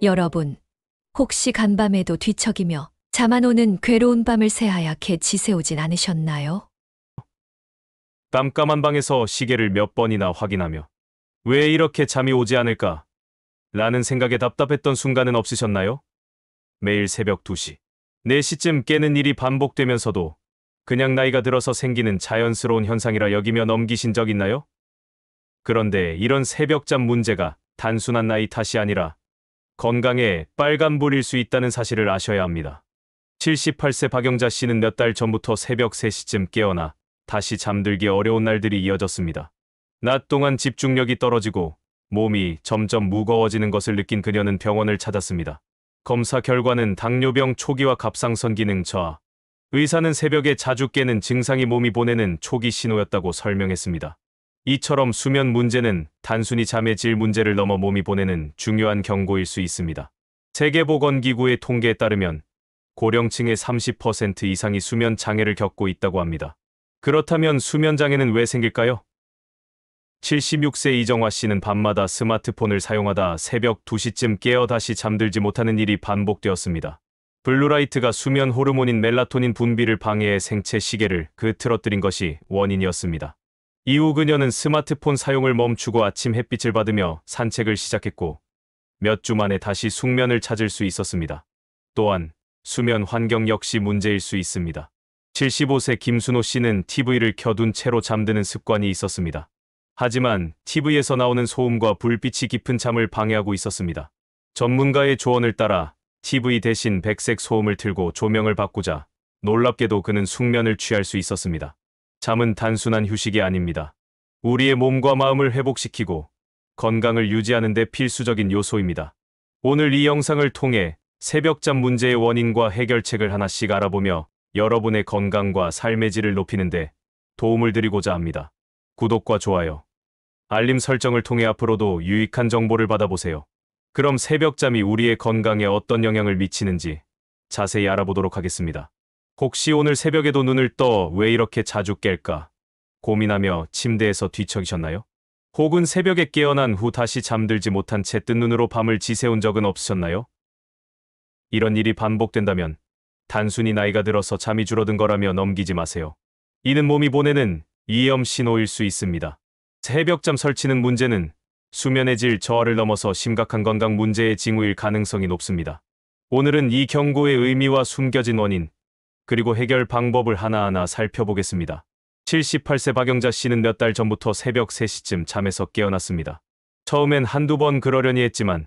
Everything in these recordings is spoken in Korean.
여러분, 혹시 간밤에도 뒤척이며 잠 안 오는 괴로운 밤을 새하얗게 지새우진 않으셨나요? 깜깜한 방에서 시계를 몇 번이나 확인하며 왜 이렇게 잠이 오지 않을까? 라는 생각에 답답했던 순간은 없으셨나요? 매일 새벽 2시, 4시쯤 깨는 일이 반복되면서도 그냥 나이가 들어서 생기는 자연스러운 현상이라 여기며 넘기신 적 있나요? 그런데 이런 새벽잠 문제가 단순한 나이 탓이 아니라 건강에 빨간불일 수 있다는 사실을 아셔야 합니다. 78세 박영자 씨는 몇 달 전부터 새벽 3시쯤 깨어나 다시 잠들기 어려운 날들이 이어졌습니다. 낮 동안 집중력이 떨어지고 몸이 점점 무거워지는 것을 느낀 그녀는 병원을 찾았습니다. 검사 결과는 당뇨병 초기와 갑상선 기능 저하. 의사는 새벽에 자주 깨는 증상이 몸이 보내는 초기 신호였다고 설명했습니다. 이처럼 수면 문제는 단순히 잠의 질 문제를 넘어 몸이 보내는 중요한 경고일 수 있습니다. 세계보건기구의 통계에 따르면 고령층의 30% 이상이 수면 장애를 겪고 있다고 합니다. 그렇다면 수면 장애는 왜 생길까요? 76세 이정화 씨는 밤마다 스마트폰을 사용하다 새벽 2시쯤 깨어 다시 잠들지 못하는 일이 반복되었습니다. 블루라이트가 수면 호르몬인 멜라토닌 분비를 방해해 생체 시계를 흐트러뜨린 것이 원인이었습니다. 이후 그녀는 스마트폰 사용을 멈추고 아침 햇빛을 받으며 산책을 시작했고 몇 주 만에 다시 숙면을 찾을 수 있었습니다. 또한 수면 환경 역시 문제일 수 있습니다. 75세 김순호 씨는 TV를 켜둔 채로 잠드는 습관이 있었습니다. 하지만 TV에서 나오는 소음과 불빛이 깊은 잠을 방해하고 있었습니다. 전문가의 조언을 따라 TV 대신 백색 소음을 틀고 조명을 바꾸자 놀랍게도 그는 숙면을 취할 수 있었습니다. 잠은 단순한 휴식이 아닙니다. 우리의 몸과 마음을 회복시키고 건강을 유지하는 데 필수적인 요소입니다. 오늘 이 영상을 통해 새벽잠 문제의 원인과 해결책을 하나씩 알아보며 여러분의 건강과 삶의 질을 높이는 데 도움을 드리고자 합니다. 구독과 좋아요, 알림 설정을 통해 앞으로도 유익한 정보를 받아보세요. 그럼 새벽잠이 우리의 건강에 어떤 영향을 미치는지 자세히 알아보도록 하겠습니다. 혹시 오늘 새벽에도 눈을 떠 왜 이렇게 자주 깰까 고민하며 침대에서 뒤척이셨나요? 혹은 새벽에 깨어난 후 다시 잠들지 못한 채 뜬 눈으로 밤을 지새운 적은 없으셨나요? 이런 일이 반복된다면 단순히 나이가 들어서 잠이 줄어든 거라며 넘기지 마세요. 이는 몸이 보내는 위험 신호일 수 있습니다. 새벽잠 설치는 문제는 수면의 질 저하를 넘어서 심각한 건강 문제의 징후일 가능성이 높습니다. 오늘은 이 경고의 의미와 숨겨진 원인, 그리고 해결 방법을 하나하나 살펴보겠습니다. 78세 박영자 씨는 몇 달 전부터 새벽 3시쯤 잠에서 깨어났습니다. 처음엔 한두 번 그러려니 했지만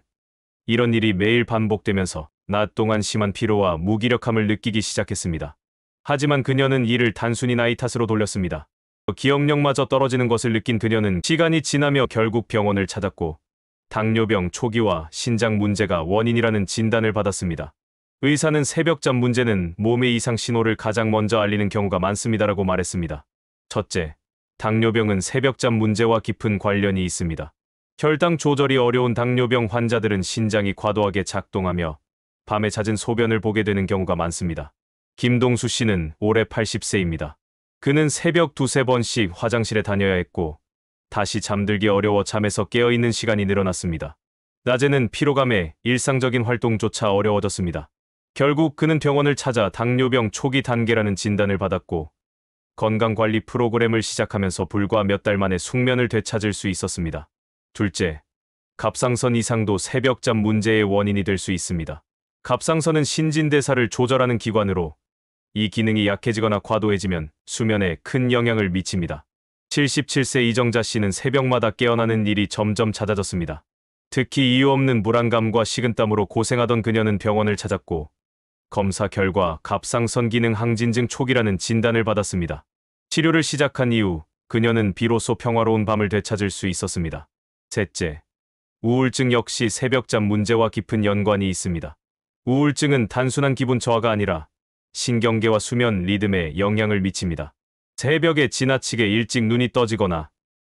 이런 일이 매일 반복되면서 낮 동안 심한 피로와 무기력함을 느끼기 시작했습니다. 하지만 그녀는 이를 단순히 나이 탓으로 돌렸습니다. 기억력마저 떨어지는 것을 느낀 그녀는 시간이 지나며 결국 병원을 찾았고 당뇨병 초기와 신장 문제가 원인이라는 진단을 받았습니다. 의사는 새벽잠 문제는 몸의 이상 신호를 가장 먼저 알리는 경우가 많습니다라고 말했습니다. 첫째, 당뇨병은 새벽잠 문제와 깊은 관련이 있습니다. 혈당 조절이 어려운 당뇨병 환자들은 신장이 과도하게 작동하며 밤에 잦은 소변을 보게 되는 경우가 많습니다. 김동수 씨는 올해 80세입니다. 그는 새벽 2~3번씩 화장실에 다녀야 했고 다시 잠들기 어려워 잠에서 깨어있는 시간이 늘어났습니다. 낮에는 피로감에 일상적인 활동조차 어려워졌습니다. 결국 그는 병원을 찾아 당뇨병 초기 단계라는 진단을 받았고 건강관리 프로그램을 시작하면서 불과 몇 달 만에 숙면을 되찾을 수 있었습니다. 둘째, 갑상선 이상도 새벽잠 문제의 원인이 될 수 있습니다. 갑상선은 신진대사를 조절하는 기관으로 이 기능이 약해지거나 과도해지면 수면에 큰 영향을 미칩니다. 77세 이정자 씨는 새벽마다 깨어나는 일이 점점 잦아졌습니다. 특히 이유 없는 불안감과 식은땀으로 고생하던 그녀는 병원을 찾았고 검사 결과 갑상선 기능 항진증 초기라는 진단을 받았습니다. 치료를 시작한 이후 그녀는 비로소 평화로운 밤을 되찾을 수 있었습니다. 셋째, 우울증 역시 새벽잠 문제와 깊은 연관이 있습니다. 우울증은 단순한 기분 저하가 아니라 신경계와 수면 리듬에 영향을 미칩니다. 새벽에 지나치게 일찍 눈이 떠지거나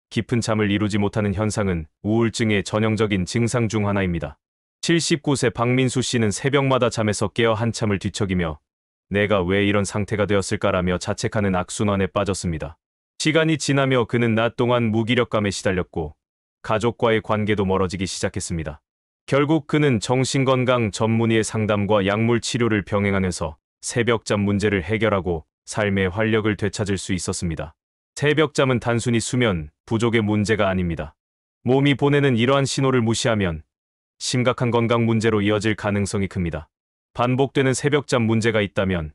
깊은 잠을 이루지 못하는 현상은 우울증의 전형적인 증상 중 하나입니다. 79세 박민수 씨는 새벽마다 잠에서 깨어 한참을 뒤척이며 내가 왜 이런 상태가 되었을까라며 자책하는 악순환에 빠졌습니다. 시간이 지나며 그는 낮 동안 무기력감에 시달렸고 가족과의 관계도 멀어지기 시작했습니다. 결국 그는 정신건강 전문의의 상담과 약물 치료를 병행하면서 새벽잠 문제를 해결하고 삶의 활력을 되찾을 수 있었습니다. 새벽잠은 단순히 수면 부족의 문제가 아닙니다. 몸이 보내는 이러한 신호를 무시하면 심각한 건강 문제로 이어질 가능성이 큽니다. 반복되는 새벽잠 문제가 있다면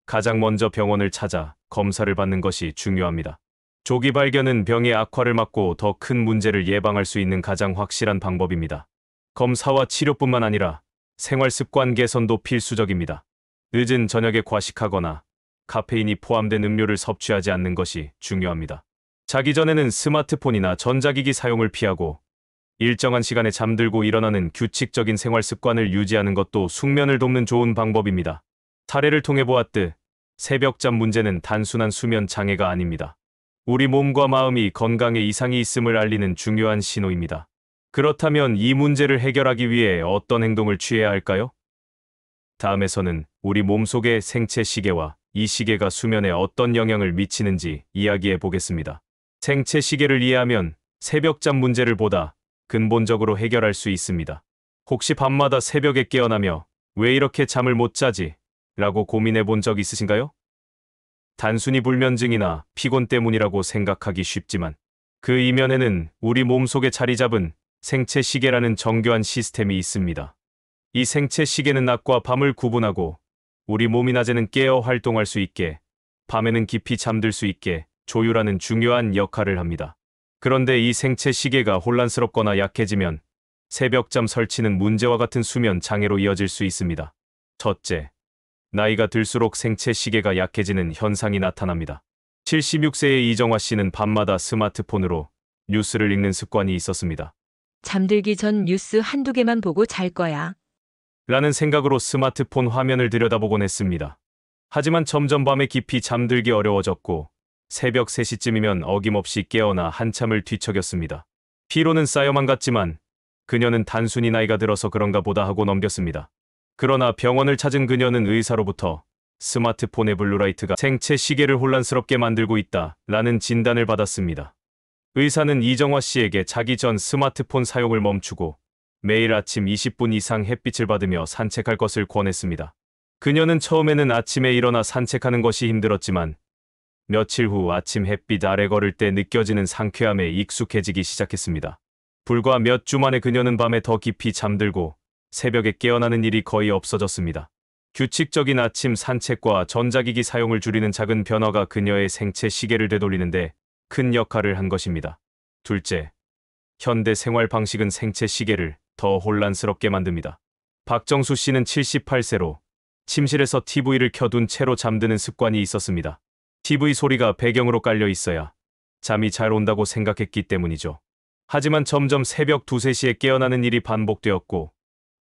가장 먼저 병원을 찾아 검사를 받는 것이 중요합니다. 조기 발견은 병의 악화를 막고 더 큰 문제를 예방할 수 있는 가장 확실한 방법입니다. 검사와 치료뿐만 아니라 생활 습관 개선도 필수적입니다. 늦은 저녁에 과식하거나 카페인이 포함된 음료를 섭취하지 않는 것이 중요합니다. 자기 전에는 스마트폰이나 전자기기 사용을 피하고 일정한 시간에 잠들고 일어나는 규칙적인 생활 습관을 유지하는 것도 숙면을 돕는 좋은 방법입니다. 사례를 통해 보았듯 새벽잠 문제는 단순한 수면 장애가 아닙니다. 우리 몸과 마음이 건강에 이상이 있음을 알리는 중요한 신호입니다. 그렇다면 이 문제를 해결하기 위해 어떤 행동을 취해야 할까요? 다음에서는 우리 몸속의 생체 시계와 이 시계가 수면에 어떤 영향을 미치는지 이야기해 보겠습니다. 생체 시계를 이해하면 새벽잠 문제를 보다 근본적으로 해결할 수 있습니다. 혹시 밤마다 새벽에 깨어나며 왜 이렇게 잠을 못 자지? 라고 고민해 본 적 있으신가요? 단순히 불면증이나 피곤 때문이라고 생각하기 쉽지만 그 이면에는 우리 몸속에 자리 잡은 생체 시계라는 정교한 시스템이 있습니다. 이 생체 시계는 낮과 밤을 구분하고 우리 몸이 낮에는 깨어 활동할 수 있게, 밤에는 깊이 잠들 수 있게 조율하는 중요한 역할을 합니다. 그런데 이 생체 시계가 혼란스럽거나 약해지면 새벽잠 설치는 문제와 같은 수면 장애로 이어질 수 있습니다. 첫째, 나이가 들수록 생체 시계가 약해지는 현상이 나타납니다. 76세의 이정화 씨는 밤마다 스마트폰으로 뉴스를 읽는 습관이 있었습니다. 잠들기 전 뉴스 한두 개만 보고 잘 거야. 라는 생각으로 스마트폰 화면을 들여다보곤 했습니다. 하지만 점점 밤에 깊이 잠들기 어려워졌고 새벽 3시쯤이면 어김없이 깨어나 한참을 뒤척였습니다. 피로는 쌓여만 갔지만 그녀는 단순히 나이가 들어서 그런가 보다 하고 넘겼습니다. 그러나 병원을 찾은 그녀는 의사로부터 스마트폰의 블루라이트가 생체 시계를 혼란스럽게 만들고 있다 라는 진단을 받았습니다. 의사는 이정화 씨에게 자기 전 스마트폰 사용을 멈추고 매일 아침 20분 이상 햇빛을 받으며 산책할 것을 권했습니다. 그녀는 처음에는 아침에 일어나 산책하는 것이 힘들었지만 며칠 후 아침 햇빛 아래 걸을 때 느껴지는 상쾌함에 익숙해지기 시작했습니다. 불과 몇 주 만에 그녀는 밤에 더 깊이 잠들고 새벽에 깨어나는 일이 거의 없어졌습니다. 규칙적인 아침 산책과 전자기기 사용을 줄이는 작은 변화가 그녀의 생체 시계를 되돌리는데 큰 역할을 한 것입니다. 둘째, 현대 생활 방식은 생체 시계를 더 혼란스럽게 만듭니다. 박정수 씨는 78세로 침실에서 TV를 켜둔 채로 잠드는 습관이 있었습니다. TV 소리가 배경으로 깔려 있어야 잠이 잘 온다고 생각했기 때문이죠. 하지만 점점 새벽 2, 3시에 깨어나는 일이 반복되었고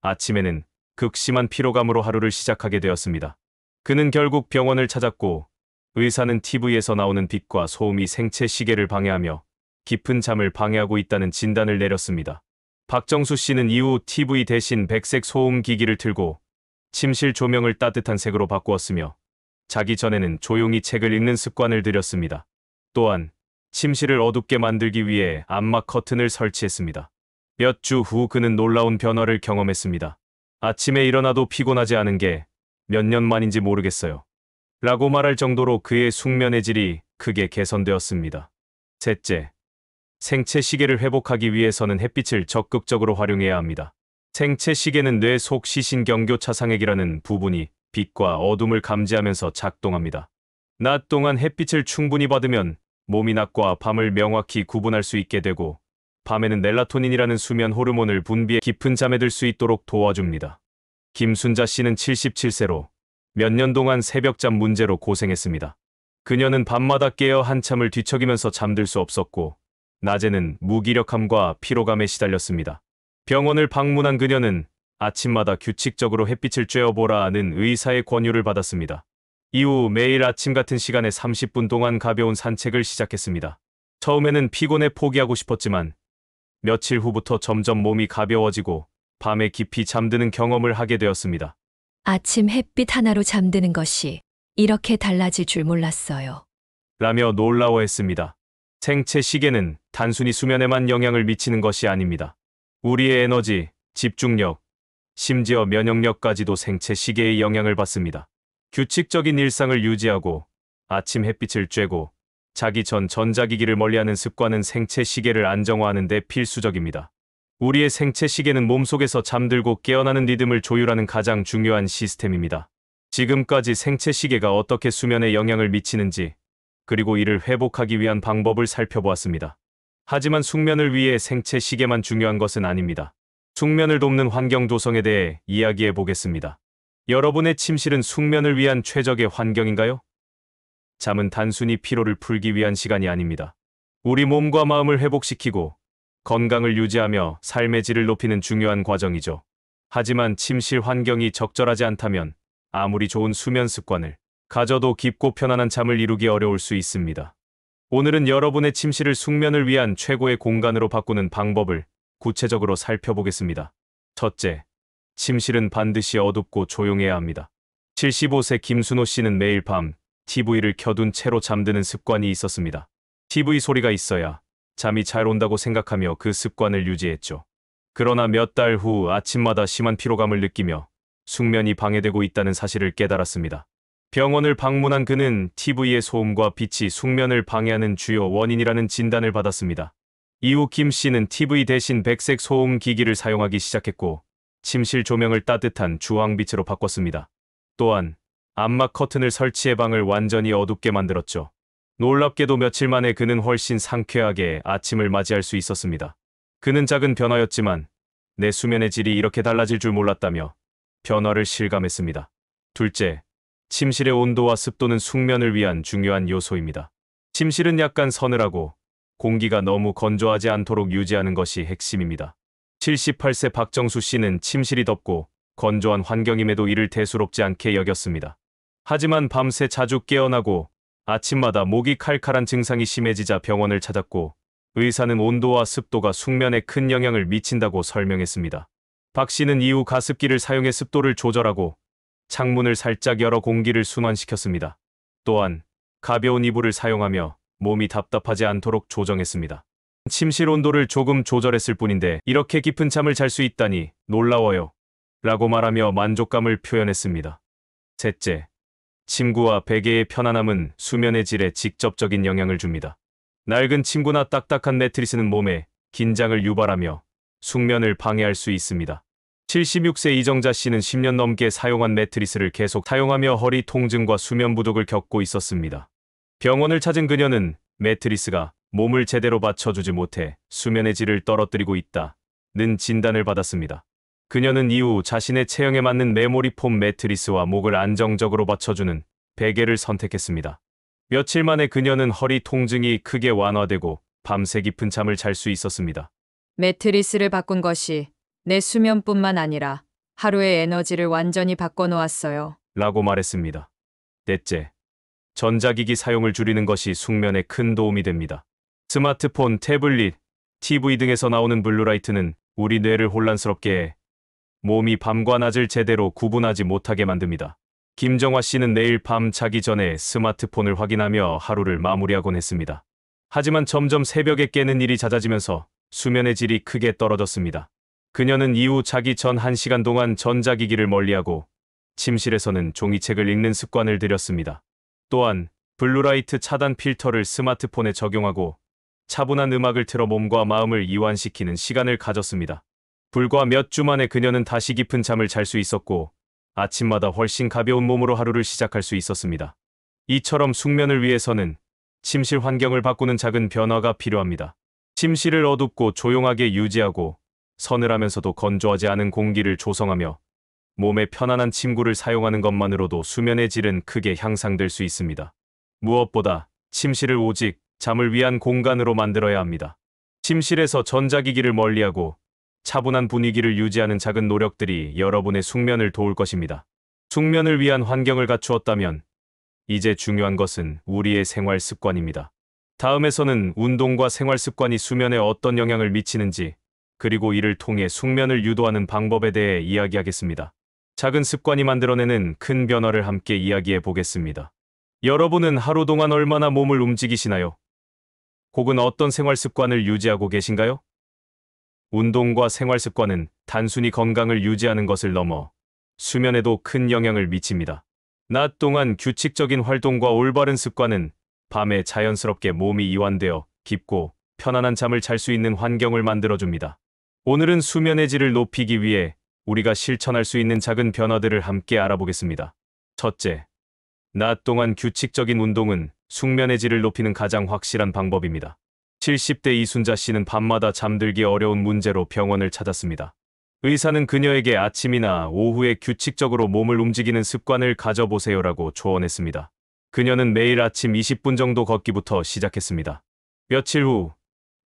아침에는 극심한 피로감으로 하루를 시작하게 되었습니다. 그는 결국 병원을 찾았고 의사는 TV에서 나오는 빛과 소음이 생체 시계를 방해하며 깊은 잠을 방해하고 있다는 진단을 내렸습니다. 박정수 씨는 이후 TV 대신 백색 소음 기기를 틀고 침실 조명을 따뜻한 색으로 바꾸었으며 자기 전에는 조용히 책을 읽는 습관을 들였습니다. 또한 침실을 어둡게 만들기 위해 암막 커튼을 설치했습니다. 몇 주 후 그는 놀라운 변화를 경험했습니다. 아침에 일어나도 피곤하지 않은 게 몇 년 만인지 모르겠어요. 라고 말할 정도로 그의 숙면의 질이 크게 개선되었습니다. 셋째, 생체 시계를 회복하기 위해서는 햇빛을 적극적으로 활용해야 합니다. 생체 시계는 뇌 속 시신경교 차상액이라는 부분이 빛과 어둠을 감지하면서 작동합니다. 낮 동안 햇빛을 충분히 받으면 몸이 낮과 밤을 명확히 구분할 수 있게 되고 밤에는 멜라토닌이라는 수면 호르몬을 분비해 깊은 잠에 들 수 있도록 도와줍니다. 김순자 씨는 77세로 몇 년 동안 새벽잠 문제로 고생했습니다. 그녀는 밤마다 깨어 한참을 뒤척이면서 잠들 수 없었고 낮에는 무기력함과 피로감에 시달렸습니다. 병원을 방문한 그녀는 아침마다 규칙적으로 햇빛을 쬐어보라는 의사의 권유를 받았습니다. 이후 매일 아침 같은 시간에 30분 동안 가벼운 산책을 시작했습니다. 처음에는 피곤해 포기하고 싶었지만 며칠 후부터 점점 몸이 가벼워지고 밤에 깊이 잠드는 경험을 하게 되었습니다. 아침 햇빛 하나로 잠드는 것이 이렇게 달라질 줄 몰랐어요. 라며 놀라워했습니다. 생체 시계는 단순히 수면에만 영향을 미치는 것이 아닙니다. 우리의 에너지, 집중력, 심지어 면역력까지도 생체 시계의 영향을 받습니다. 규칙적인 일상을 유지하고 아침 햇빛을 쬐고 자기 전 전자기기를 멀리하는 습관은 생체 시계를 안정화하는 데 필수적입니다. 우리의 생체 시계는 몸속에서 잠들고 깨어나는 리듬을 조율하는 가장 중요한 시스템입니다. 지금까지 생체 시계가 어떻게 수면에 영향을 미치는지, 그리고 이를 회복하기 위한 방법을 살펴보았습니다. 하지만 숙면을 위해 생체 시계만 중요한 것은 아닙니다. 숙면을 돕는 환경 조성에 대해 이야기해 보겠습니다. 여러분의 침실은 숙면을 위한 최적의 환경인가요? 잠은 단순히 피로를 풀기 위한 시간이 아닙니다. 우리 몸과 마음을 회복시키고 건강을 유지하며 삶의 질을 높이는 중요한 과정이죠. 하지만 침실 환경이 적절하지 않다면 아무리 좋은 수면 습관을 가져도 깊고 편안한 잠을 이루기 어려울 수 있습니다. 오늘은 여러분의 침실을 숙면을 위한 최고의 공간으로 바꾸는 방법을 구체적으로 살펴보겠습니다. 첫째, 침실은 반드시 어둡고 조용해야 합니다. 75세 김순호 씨는 매일 밤 TV를 켜둔 채로 잠드는 습관이 있었습니다. TV 소리가 있어야 잠이 잘 온다고 생각하며 그 습관을 유지했죠. 그러나 몇 달 후 아침마다 심한 피로감을 느끼며 숙면이 방해되고 있다는 사실을 깨달았습니다. 병원을 방문한 그는 TV의 소음과 빛이 숙면을 방해하는 주요 원인이라는 진단을 받았습니다. 이후 김 씨는 TV 대신 백색 소음 기기를 사용하기 시작했고 침실 조명을 따뜻한 주황빛으로 바꿨습니다. 또한 암막 커튼을 설치해 방을 완전히 어둡게 만들었죠. 놀랍게도 며칠 만에 그는 훨씬 상쾌하게 아침을 맞이할 수 있었습니다. 그는 작은 변화였지만 내 수면의 질이 이렇게 달라질 줄 몰랐다며 변화를 실감했습니다. 둘째, 침실의 온도와 습도는 숙면을 위한 중요한 요소입니다. 침실은 약간 서늘하고 공기가 너무 건조하지 않도록 유지하는 것이 핵심입니다. 78세 박정수 씨는 침실이 덥고 건조한 환경임에도 이를 대수롭지 않게 여겼습니다. 하지만 밤새 자주 깨어나고 아침마다 목이 칼칼한 증상이 심해지자 병원을 찾았고 의사는 온도와 습도가 숙면에 큰 영향을 미친다고 설명했습니다. 박 씨는 이후 가습기를 사용해 습도를 조절하고 창문을 살짝 열어 공기를 순환시켰습니다. 또한 가벼운 이불을 사용하며 몸이 답답하지 않도록 조정했습니다. 침실 온도를 조금 조절했을 뿐인데 이렇게 깊은 잠을 잘 수 있다니 놀라워요. 라고 말하며 만족감을 표현했습니다. 셋째, 침구와 베개의 편안함은 수면의 질에 직접적인 영향을 줍니다. 낡은 침구나 딱딱한 매트리스는 몸에 긴장을 유발하며 숙면을 방해할 수 있습니다. 76세 이정자 씨는 10년 넘게 사용한 매트리스를 계속 사용하며 허리 통증과 수면 부족을 겪고 있었습니다. 병원을 찾은 그녀는 매트리스가 몸을 제대로 받쳐주지 못해 수면의 질을 떨어뜨리고 있다는 진단을 받았습니다. 그녀는 이후 자신의 체형에 맞는 메모리 폼 매트리스와 목을 안정적으로 받쳐주는 베개를 선택했습니다. 며칠 만에 그녀는 허리 통증이 크게 완화되고 밤새 깊은 잠을 잘 수 있었습니다. 매트리스를 바꾼 것이 내 수면뿐만 아니라 하루의 에너지를 완전히 바꿔놓았어요. 라고 말했습니다. 넷째, 전자기기 사용을 줄이는 것이 숙면에 큰 도움이 됩니다. 스마트폰, 태블릿, TV 등에서 나오는 블루라이트는 우리 뇌를 혼란스럽게 해 몸이 밤과 낮을 제대로 구분하지 못하게 만듭니다. 김정화 씨는 매일 밤 자기 전에 스마트폰을 확인하며 하루를 마무리하곤 했습니다. 하지만 점점 새벽에 깨는 일이 잦아지면서 수면의 질이 크게 떨어졌습니다. 그녀는 이후 자기 전 1시간 동안 전자기기를 멀리하고 침실에서는 종이책을 읽는 습관을 들였습니다. 또한 블루라이트 차단 필터를 스마트폰에 적용하고 차분한 음악을 틀어 몸과 마음을 이완시키는 시간을 가졌습니다. 불과 몇 주 만에 그녀는 다시 깊은 잠을 잘 수 있었고 아침마다 훨씬 가벼운 몸으로 하루를 시작할 수 있었습니다. 이처럼 숙면을 위해서는 침실 환경을 바꾸는 작은 변화가 필요합니다. 침실을 어둡고 조용하게 유지하고 서늘하면서도 건조하지 않은 공기를 조성하며 몸에 편안한 침구를 사용하는 것만으로도 수면의 질은 크게 향상될 수 있습니다. 무엇보다 침실을 오직 잠을 위한 공간으로 만들어야 합니다. 침실에서 전자기기를 멀리하고 차분한 분위기를 유지하는 작은 노력들이 여러분의 숙면을 도울 것입니다. 숙면을 위한 환경을 갖추었다면 이제 중요한 것은 우리의 생활 습관입니다. 다음에서는 운동과 생활 습관이 수면에 어떤 영향을 미치는지, 그리고 이를 통해 숙면을 유도하는 방법에 대해 이야기하겠습니다. 작은 습관이 만들어내는 큰 변화를 함께 이야기해 보겠습니다. 여러분은 하루 동안 얼마나 몸을 움직이시나요? 혹은 어떤 생활 습관을 유지하고 계신가요? 운동과 생활 습관은 단순히 건강을 유지하는 것을 넘어 수면에도 큰 영향을 미칩니다. 낮 동안 규칙적인 활동과 올바른 습관은 밤에 자연스럽게 몸이 이완되어 깊고 편안한 잠을 잘 수 있는 환경을 만들어줍니다. 오늘은 수면의 질을 높이기 위해 우리가 실천할 수 있는 작은 변화들을 함께 알아보겠습니다. 첫째, 낮 동안 규칙적인 운동은 숙면의 질을 높이는 가장 확실한 방법입니다. 70대 이순자 씨는 밤마다 잠들기 어려운 문제로 병원을 찾았습니다. 의사는 그녀에게 아침이나 오후에 규칙적으로 몸을 움직이는 습관을 가져보세요라고 조언했습니다. 그녀는 매일 아침 20분 정도 걷기부터 시작했습니다. 며칠 후,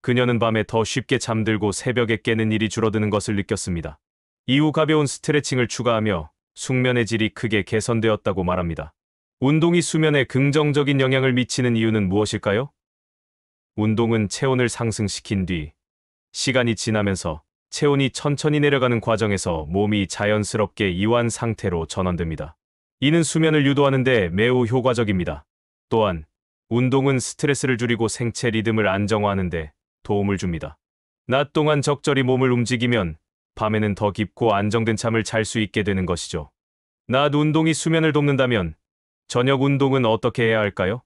그녀는 밤에 더 쉽게 잠들고 새벽에 깨는 일이 줄어드는 것을 느꼈습니다. 이후 가벼운 스트레칭을 추가하며 숙면의 질이 크게 개선되었다고 말합니다. 운동이 수면에 긍정적인 영향을 미치는 이유는 무엇일까요? 운동은 체온을 상승시킨 뒤 시간이 지나면서 체온이 천천히 내려가는 과정에서 몸이 자연스럽게 이완 상태로 전환됩니다. 이는 수면을 유도하는 데 매우 효과적입니다. 또한 운동은 스트레스를 줄이고 생체 리듬을 안정화하는 데 도움을 줍니다. 낮 동안 적절히 몸을 움직이면 밤에는 더 깊고 안정된 잠을 잘 수 있게 되는 것이죠. 낮 운동이 수면을 돕는다면 저녁 운동은 어떻게 해야 할까요?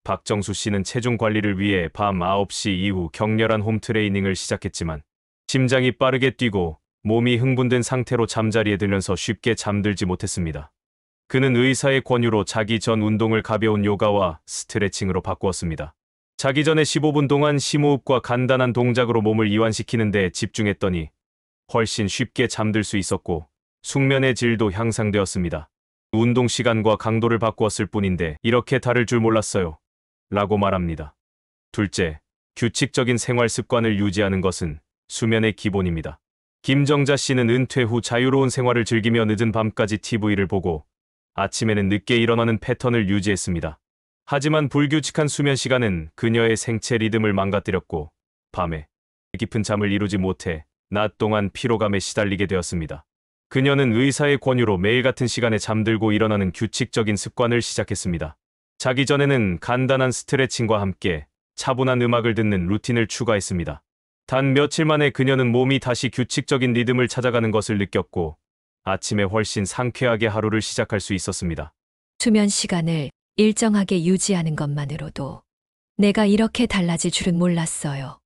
박정수 씨는 체중 관리를 위해 밤 9시 이후 격렬한 홈트레이닝을 시작했지만 심장이 빠르게 뛰고 몸이 흥분된 상태로 잠자리에 들면서 쉽게 잠들지 못했습니다. 그는 의사의 권유로 자기 전 운동을 가벼운 요가와 스트레칭으로 바꾸었습니다. 자기 전에 15분 동안 심호흡과 간단한 동작으로 몸을 이완시키는 데 집중했더니 훨씬 쉽게 잠들 수 있었고 숙면의 질도 향상되었습니다. 운동 시간과 강도를 바꾸었을 뿐인데 이렇게 다를 줄 몰랐어요. 라고 말합니다. 둘째, 규칙적인 생활 습관을 유지하는 것은 수면의 기본입니다. 김정자 씨는 은퇴 후 자유로운 생활을 즐기며 늦은 밤까지 TV를 보고 아침에는 늦게 일어나는 패턴을 유지했습니다. 하지만 불규칙한 수면 시간은 그녀의 생체 리듬을 망가뜨렸고 밤에 깊은 잠을 이루지 못해 낮 동안 피로감에 시달리게 되었습니다. 그녀는 의사의 권유로 매일 같은 시간에 잠들고 일어나는 규칙적인 습관을 시작했습니다. 자기 전에는 간단한 스트레칭과 함께 차분한 음악을 듣는 루틴을 추가했습니다. 단 며칠 만에 그녀는 몸이 다시 규칙적인 리듬을 찾아가는 것을 느꼈고 아침에 훨씬 상쾌하게 하루를 시작할 수 있었습니다. 수면 시간을 일정하게 유지하는 것만으로도 내가 이렇게 달라질 줄은 몰랐어요.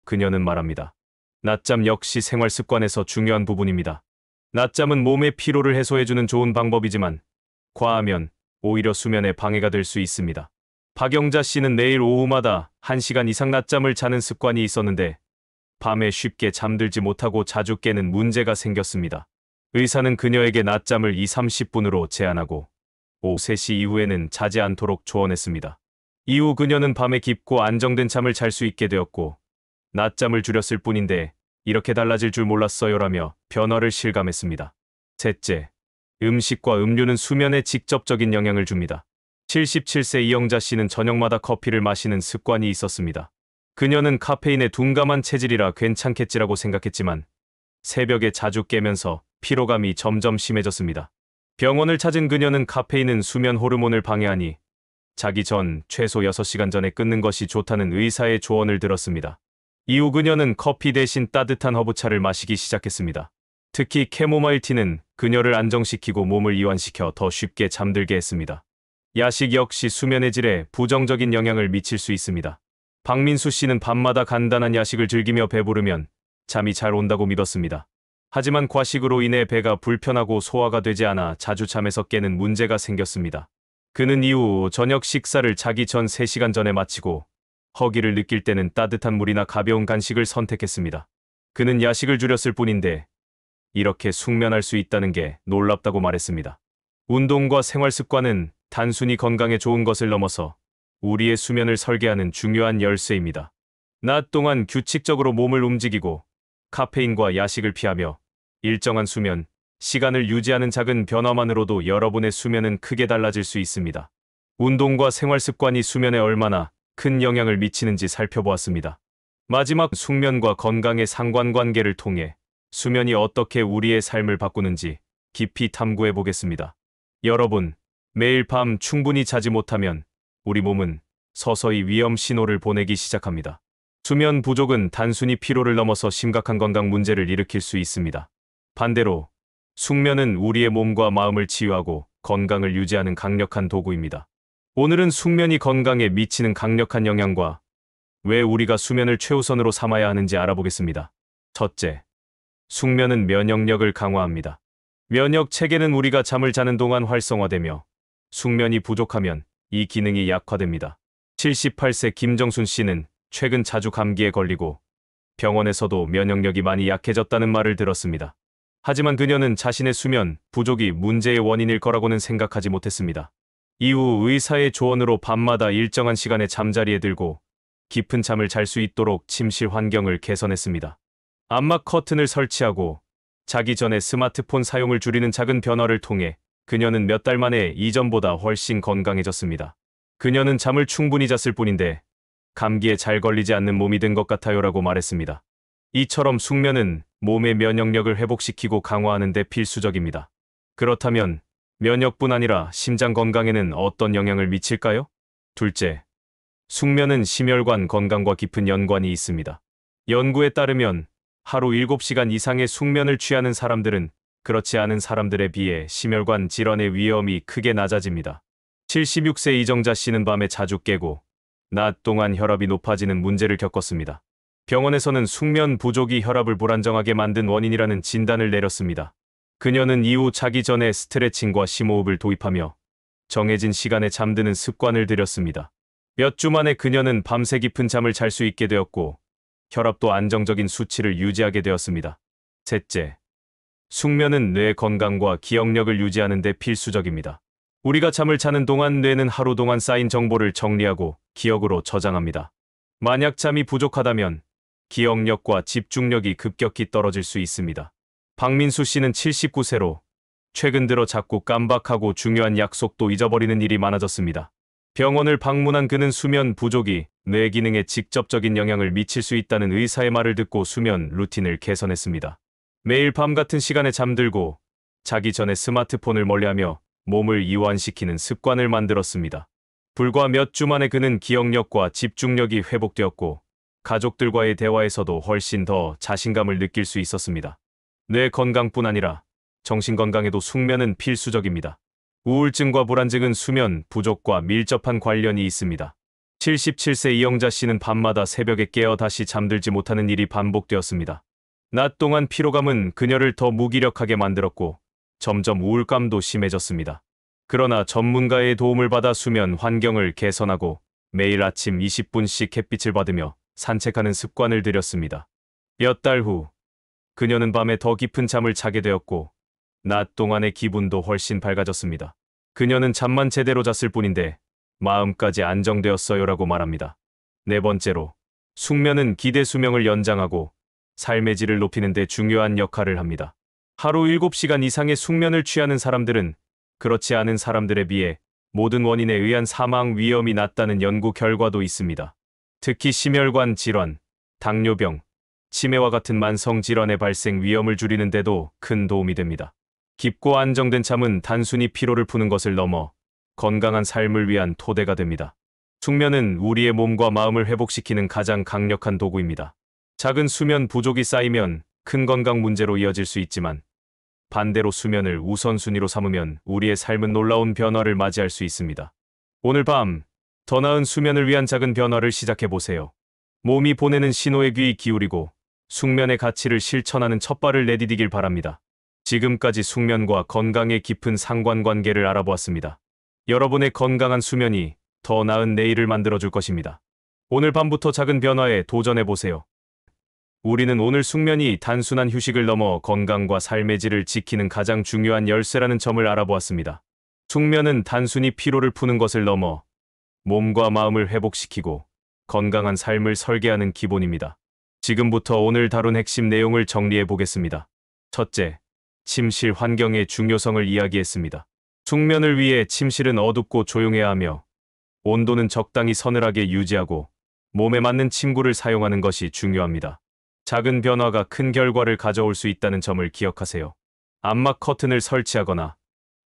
그녀는 말합니다. 낮잠 역시 생활 습관에서 중요한 부분입니다. 낮잠은 몸의 피로를 해소해주는 좋은 방법이지만 과하면 오히려 수면에 방해가 될 수 있습니다. 박영자 씨는 매일 오후마다 1시간 이상 낮잠을 자는 습관이 있었는데 밤에 쉽게 잠들지 못하고 자주 깨는 문제가 생겼습니다. 의사는 그녀에게 낮잠을 20-30분으로 제한하고 오후 3시 이후에는 자지 않도록 조언했습니다. 이후 그녀는 밤에 깊고 안정된 잠을 잘 수 있게 되었고 낮잠을 줄였을 뿐인데 이렇게 달라질 줄 몰랐어요라며 변화를 실감했습니다. 셋째, 음식과 음료는 수면에 직접적인 영향을 줍니다. 77세 이영자 씨는 저녁마다 커피를 마시는 습관이 있었습니다. 그녀는 카페인에 둔감한 체질이라 괜찮겠지라고 생각했지만 새벽에 자주 깨면서 피로감이 점점 심해졌습니다. 병원을 찾은 그녀는 카페인은 수면 호르몬을 방해하니 자기 전 최소 6시간 전에 끊는 것이 좋다는 의사의 조언을 들었습니다. 이후 그녀는 커피 대신 따뜻한 허브차를 마시기 시작했습니다. 특히 캐모마일 티는 그녀를 안정시키고 몸을 이완시켜 더 쉽게 잠들게 했습니다. 야식 역시 수면의 질에 부정적인 영향을 미칠 수 있습니다. 박민수 씨는 밤마다 간단한 야식을 즐기며 배부르면 잠이 잘 온다고 믿었습니다. 하지만 과식으로 인해 배가 불편하고 소화가 되지 않아 자주 잠에서 깨는 문제가 생겼습니다. 그는 이후 저녁 식사를 자기 전 3시간 전에 마치고 허기를 느낄 때는 따뜻한 물이나 가벼운 간식을 선택했습니다. 그는 야식을 줄였을 뿐인데 이렇게 숙면할 수 있다는 게 놀랍다고 말했습니다. 운동과 생활 습관은 단순히 건강에 좋은 것을 넘어서 우리의 수면을 설계하는 중요한 열쇠입니다. 낮 동안 규칙적으로 몸을 움직이고 카페인과 야식을 피하며 일정한 수면 시간을 유지하는 작은 변화만으로도 여러분의 수면은 크게 달라질 수 있습니다. 운동과 생활 습관이 수면에 얼마나 큰 영향을 미치는지 살펴보았습니다. 마지막 숙면과 건강의 상관관계를 통해 수면이 어떻게 우리의 삶을 바꾸는지 깊이 탐구해 보겠습니다. 여러분, 매일 밤 충분히 자지 못하면 우리 몸은 서서히 위험 신호를 보내기 시작합니다. 수면 부족은 단순히 피로를 넘어서 심각한 건강 문제를 일으킬 수 있습니다. 반대로 숙면은 우리의 몸과 마음을 치유하고 건강을 유지하는 강력한 도구입니다. 오늘은 숙면이 건강에 미치는 강력한 영향과 왜 우리가 수면을 최우선으로 삼아야 하는지 알아보겠습니다. 첫째, 숙면은 면역력을 강화합니다. 면역 체계는 우리가 잠을 자는 동안 활성화되며 숙면이 부족하면 이 기능이 약화됩니다. 78세 김정순 씨는 최근 자주 감기에 걸리고 병원에서도 면역력이 많이 약해졌다는 말을 들었습니다. 하지만 그녀는 자신의 수면 부족이 문제의 원인일 거라고는 생각하지 못했습니다. 이후 의사의 조언으로 밤마다 일정한 시간에 잠자리에 들고 깊은 잠을 잘 수 있도록 침실 환경을 개선했습니다. 암막 커튼을 설치하고 자기 전에 스마트폰 사용을 줄이는 작은 변화를 통해 그녀는 몇 달 만에 이전보다 훨씬 건강해졌습니다. 그녀는 잠을 충분히 잤을 뿐인데 감기에 잘 걸리지 않는 몸이 된 것 같아요라고 말했습니다. 이처럼 숙면은 몸의 면역력을 회복시키고 강화하는 데 필수적입니다. 그렇다면 면역뿐 아니라 심장 건강에는 어떤 영향을 미칠까요? 둘째, 숙면은 심혈관 건강과 깊은 연관이 있습니다. 연구에 따르면 하루 7시간 이상의 숙면을 취하는 사람들은 그렇지 않은 사람들에 비해 심혈관 질환의 위험이 크게 낮아집니다. 76세 이정자 씨는 밤에 자주 깨고 낮 동안 혈압이 높아지는 문제를 겪었습니다. 병원에서는 숙면 부족이 혈압을 불안정하게 만든 원인이라는 진단을 내렸습니다. 그녀는 이후 자기 전에 스트레칭과 심호흡을 도입하며 정해진 시간에 잠드는 습관을 들였습니다. 몇 주 만에 그녀는 밤새 깊은 잠을 잘 수 있게 되었고 혈압도 안정적인 수치를 유지하게 되었습니다. 셋째, 숙면은 뇌 건강과 기억력을 유지하는 데 필수적입니다. 우리가 잠을 자는 동안 뇌는 하루 동안 쌓인 정보를 정리하고 기억으로 저장합니다. 만약 잠이 부족하다면 기억력과 집중력이 급격히 떨어질 수 있습니다. 박민수 씨는 79세로 최근 들어 자꾸 깜박하고 중요한 약속도 잊어버리는 일이 많아졌습니다. 병원을 방문한 그는 수면 부족이 뇌 기능에 직접적인 영향을 미칠 수 있다는 의사의 말을 듣고 수면 루틴을 개선했습니다. 매일 밤 같은 시간에 잠들고 자기 전에 스마트폰을 멀리하며 몸을 이완시키는 습관을 만들었습니다. 불과 몇 주 만에 그는 기억력과 집중력이 회복되었고 가족들과의 대화에서도 훨씬 더 자신감을 느낄 수 있었습니다. 뇌 건강뿐 아니라 정신 건강에도 숙면은 필수적입니다. 우울증과 불안증은 수면 부족과 밀접한 관련이 있습니다. 77세 이영자 씨는 밤마다 새벽에 깨어 다시 잠들지 못하는 일이 반복되었습니다. 낮 동안 피로감은 그녀를 더 무기력하게 만들었고 점점 우울감도 심해졌습니다. 그러나 전문가의 도움을 받아 수면 환경을 개선하고 매일 아침 20분씩 햇빛을 받으며 산책하는 습관을 들였습니다. 몇 달 후 그녀는 밤에 더 깊은 잠을 자게 되었고 낮 동안의 기분도 훨씬 밝아졌습니다. 그녀는 잠만 제대로 잤을 뿐인데 마음까지 안정되었어요라고 말합니다. 네 번째로, 숙면은 기대 수명을 연장하고 삶의 질을 높이는 데 중요한 역할을 합니다. 하루 7시간 이상의 숙면을 취하는 사람들은 그렇지 않은 사람들에 비해 모든 원인에 의한 사망 위험이 낮다는 연구 결과도 있습니다. 특히 심혈관 질환, 당뇨병, 치매와 같은 만성 질환의 발생 위험을 줄이는 데도 큰 도움이 됩니다. 깊고 안정된 잠은 단순히 피로를 푸는 것을 넘어 건강한 삶을 위한 토대가 됩니다. 숙면은 우리의 몸과 마음을 회복시키는 가장 강력한 도구입니다. 작은 수면 부족이 쌓이면 큰 건강 문제로 이어질 수 있지만 반대로 수면을 우선순위로 삼으면 우리의 삶은 놀라운 변화를 맞이할 수 있습니다. 오늘 밤, 더 나은 수면을 위한 작은 변화를 시작해보세요. 몸이 보내는 신호에 귀 기울이고 숙면의 가치를 실천하는 첫발을 내디디길 바랍니다. 지금까지 숙면과 건강의 깊은 상관관계를 알아보았습니다. 여러분의 건강한 수면이 더 나은 내일을 만들어줄 것입니다. 오늘 밤부터 작은 변화에 도전해보세요. 우리는 오늘 숙면이 단순한 휴식을 넘어 건강과 삶의 질을 지키는 가장 중요한 열쇠라는 점을 알아보았습니다. 숙면은 단순히 피로를 푸는 것을 넘어 몸과 마음을 회복시키고 건강한 삶을 설계하는 기본입니다. 지금부터 오늘 다룬 핵심 내용을 정리해 보겠습니다. 첫째, 침실 환경의 중요성을 이야기했습니다. 숙면을 위해 침실은 어둡고 조용해야 하며 온도는 적당히 서늘하게 유지하고 몸에 맞는 침구를 사용하는 것이 중요합니다. 작은 변화가 큰 결과를 가져올 수 있다는 점을 기억하세요. 암막 커튼을 설치하거나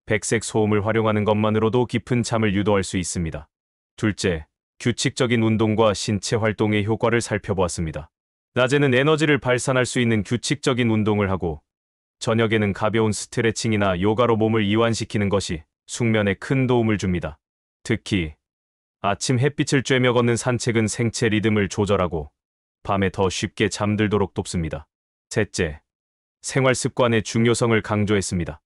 백색 소음을 활용하는 것만으로도 깊은 잠을 유도할 수 있습니다. 둘째, 규칙적인 운동과 신체 활동의 효과를 살펴보았습니다. 낮에는 에너지를 발산할 수 있는 규칙적인 운동을 하고 저녁에는 가벼운 스트레칭이나 요가로 몸을 이완시키는 것이 숙면에 큰 도움을 줍니다. 특히 아침 햇빛을 쬐며 걷는 산책은 생체 리듬을 조절하고 밤에 더 쉽게 잠들도록 돕습니다. 셋째, 생활 습관의 중요성을 강조했습니다.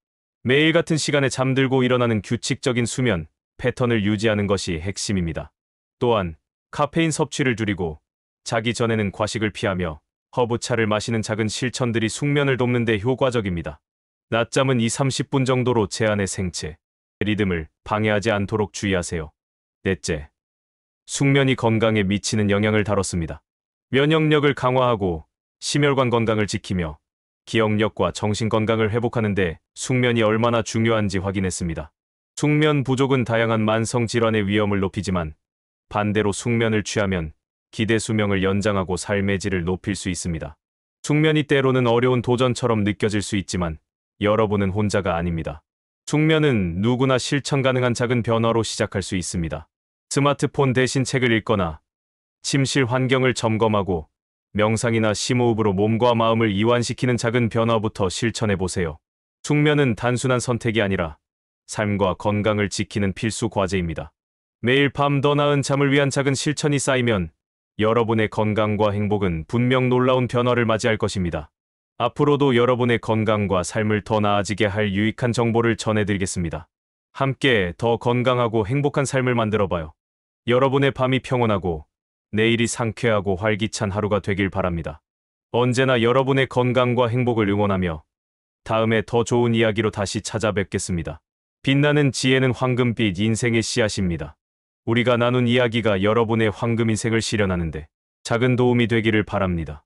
매일 같은 시간에 잠들고 일어나는 규칙적인 수면 패턴을 유지하는 것이 핵심입니다. 또한 카페인 섭취를 줄이고 자기 전에는 과식을 피하며 허브차를 마시는 작은 실천들이 숙면을 돕는 데 효과적입니다. 낮잠은 2-30분 정도로 제한해 생체 리듬을 방해하지 않도록 주의하세요. 넷째, 숙면이 건강에 미치는 영향을 다뤘습니다. 면역력을 강화하고 심혈관 건강을 지키며 기억력과 정신 건강을 회복하는 데 숙면이 얼마나 중요한지 확인했습니다. 숙면 부족은 다양한 만성 질환의 위험을 높이지만 반대로 숙면을 취하면 기대 수명을 연장하고 삶의 질을 높일 수 있습니다. 숙면이 때로는 어려운 도전처럼 느껴질 수 있지만 여러분은 혼자가 아닙니다. 숙면은 누구나 실천 가능한 작은 변화로 시작할 수 있습니다. 스마트폰 대신 책을 읽거나 침실 환경을 점검하고 명상이나 심호흡으로 몸과 마음을 이완시키는 작은 변화부터 실천해 보세요. 숙면은 단순한 선택이 아니라 삶과 건강을 지키는 필수 과제입니다. 매일 밤 더 나은 잠을 위한 작은 실천이 쌓이면 여러분의 건강과 행복은 분명 놀라운 변화를 맞이할 것입니다. 앞으로도 여러분의 건강과 삶을 더 나아지게 할 유익한 정보를 전해드리겠습니다. 함께 더 건강하고 행복한 삶을 만들어봐요. 여러분의 밤이 평온하고 내일이 상쾌하고 활기찬 하루가 되길 바랍니다. 언제나 여러분의 건강과 행복을 응원하며 다음에 더 좋은 이야기로 다시 찾아뵙겠습니다. 빛나는 지혜는 황금빛 인생의 씨앗입니다. 우리가 나눈 이야기가 여러분의 황금 인생을 실현하는데 작은 도움이 되기를 바랍니다.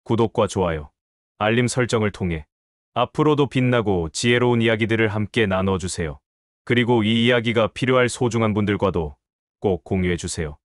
구독과 좋아요, 알림 설정을 통해 앞으로도 빛나고 지혜로운 이야기들을 함께 나눠주세요. 그리고 이 이야기가 필요할 소중한 분들과도 꼭 공유해주세요.